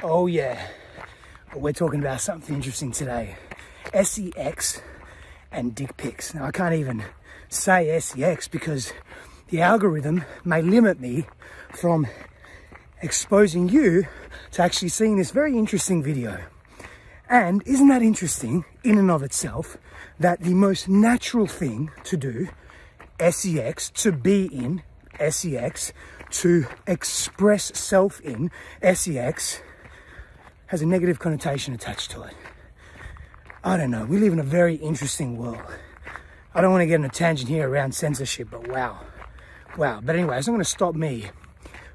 Oh yeah, we're talking about something interesting today. SEX and dick pics. Now I can't even say SEX because the algorithm may limit me from exposing you to actually seeing this very interesting video. And isn't that interesting in and of itself that the most natural thing to do, SEX, to be in SEX, to express self in SEX, has a negative connotation attached to it. I don't know, we live in a very interesting world. I don't want to get on a tangent here around censorship, but wow. But anyway, it's not going to stop me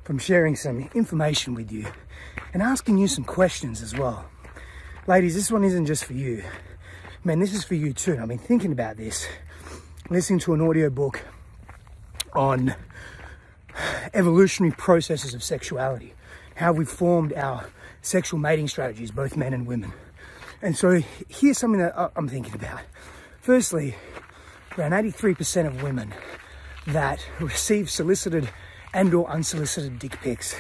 from sharing some information with you and asking you some questions as well. Ladies, this one isn't just for you. Man, this is for you too. I've been thinking about this, listening to an audiobook on evolutionary processes of sexuality, how we've formed our sexual mating strategies, both men and women. And so here's something that I'm thinking about. Firstly, around 83% of women that receive solicited and or unsolicited dick pics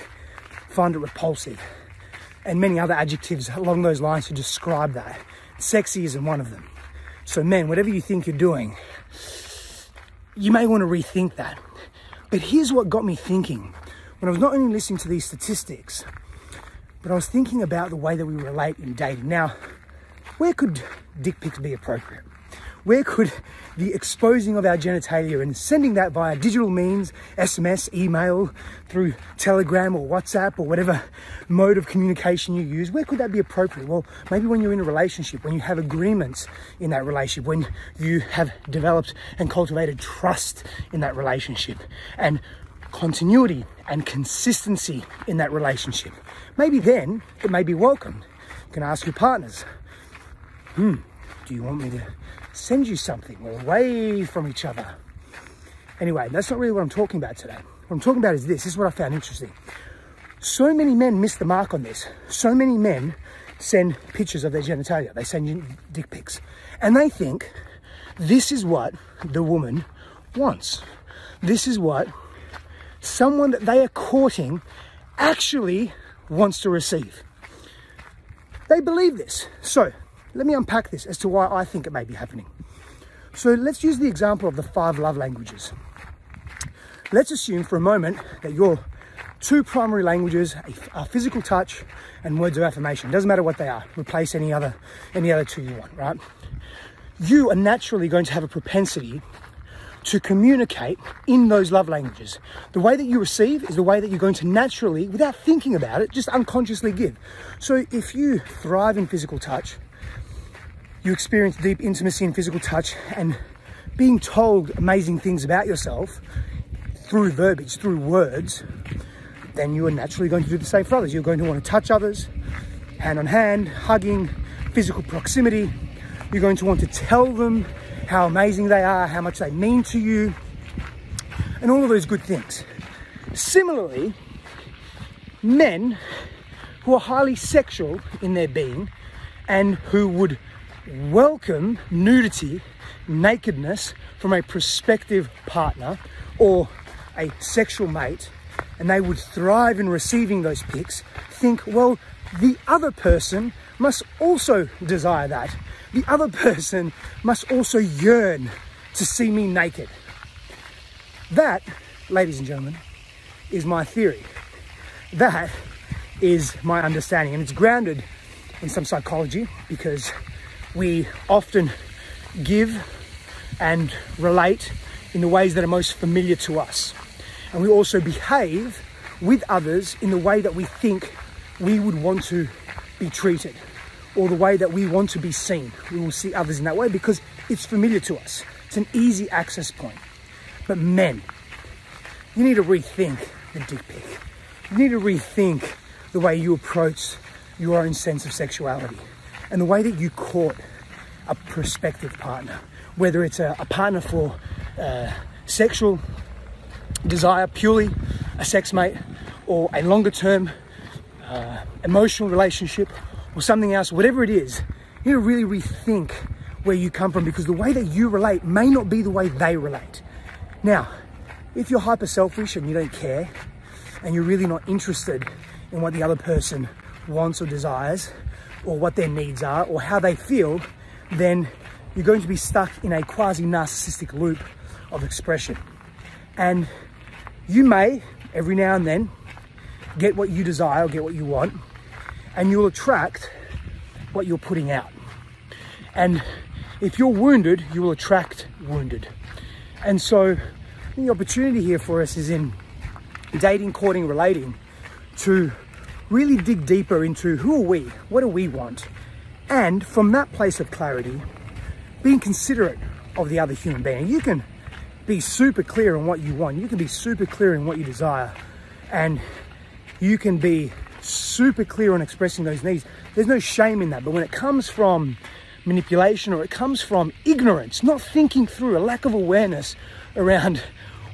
find it repulsive, and many other adjectives along those lines to describe that. Sexy isn't one of them. So men, whatever you think you're doing, you may want to rethink that. But here's what got me thinking. When I was not only listening to these statistics, but I was thinking about the way that we relate in dating. Now, where could dick pics be appropriate? Where could the exposing of our genitalia and sending that via digital means, SMS, email, through Telegram or WhatsApp or whatever mode of communication you use, where could that be appropriate? Well, maybe when you're in a relationship, when you have agreements in that relationship, when you have developed and cultivated trust in that relationship, and continuity and consistency in that relationship. Maybe then it may be welcome. You can ask your partners, do you want me to send you something? We're away from each other. Anyway, that's not really what I'm talking about today. What I'm talking about is this. This is what I found interesting. So many men miss the mark on this. So many men send pictures of their genitalia. They send dick pics. And they think this is what the woman wants. This is what someone that they are courting actually wants to receive. They believe this. So let me unpack this as to why I think it may be happening. So let's use the example of the 5 love languages. Let's assume for a moment that your 2 primary languages are physical touch and words of affirmation. Doesn't matter what they are. Replace any other 2 you want, right? You are naturally going to have a propensity to communicate in those love languages. The way that you receive is the way that you're going to naturally, without thinking about it, just unconsciously give. So if you thrive in physical touch, you experience deep intimacy in physical touch and being told amazing things about yourself through verbiage, through words, then you are naturally going to do the same for others. You're going to want to touch others, hand on hand, hugging, physical proximity. You're going to want to tell them how amazing they are, how much they mean to you, and all of those good things. Similarly, men who are highly sexual in their being and who would welcome nudity, nakedness from a prospective partner or a sexual mate, and they would thrive in receiving those pics, think, well, the other person must also desire that. The other person must also yearn to see me naked. That, ladies and gentlemen, is my theory. That is my understanding, and it's grounded in some psychology because we often give and relate in the ways that are most familiar to us. And we also behave with others in the way that we think we would want to be treated, or the way that we want to be seen. We will see others in that way because it's familiar to us. It's an easy access point. But men, you need to rethink the dick pic. You need to rethink the way you approach your own sense of sexuality and the way that you court a prospective partner, whether it's a partner for sexual desire, purely a sex mate, or a longer term emotional relationship, or something else, whatever it is. You need to really rethink where you come from, because the way that you relate may not be the way they relate. Now, if you're hyper selfish and you don't care, and you're really not interested in what the other person wants or desires, or what their needs are, or how they feel, then you're going to be stuck in a quasi-narcissistic loop of expression. And you may, every now and then, get what you desire or get what you want, and you'll attract what you're putting out. And if you're wounded, you will attract wounded. And so the opportunity here for us is in dating, courting, relating, to really dig deeper into who are we, what do we want, and from that place of clarity, being considerate of the other human being. You can be super clear on what you want, you can be super clear on what you desire, and you can be super clear on expressing those needs. There's no shame in that. But when it comes from manipulation, or it comes from ignorance, not thinking through, a lack of awareness around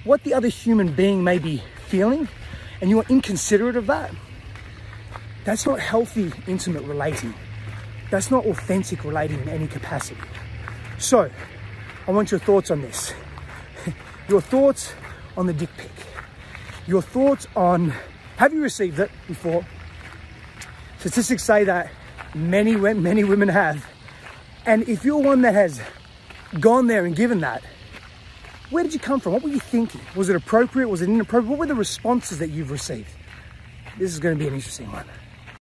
what the other human being may be feeling, and you are inconsiderate of that, that's not healthy, intimate relating. That's not authentic relating in any capacity. So, I want your thoughts on this. Your thoughts on the dick pic. Your thoughts on, have you received it before? Statistics say that many women have. And if you're one that has gone there and given that, where did you come from? What were you thinking? Was it appropriate? Was it inappropriate? What were the responses that you've received? This is going to be an interesting one.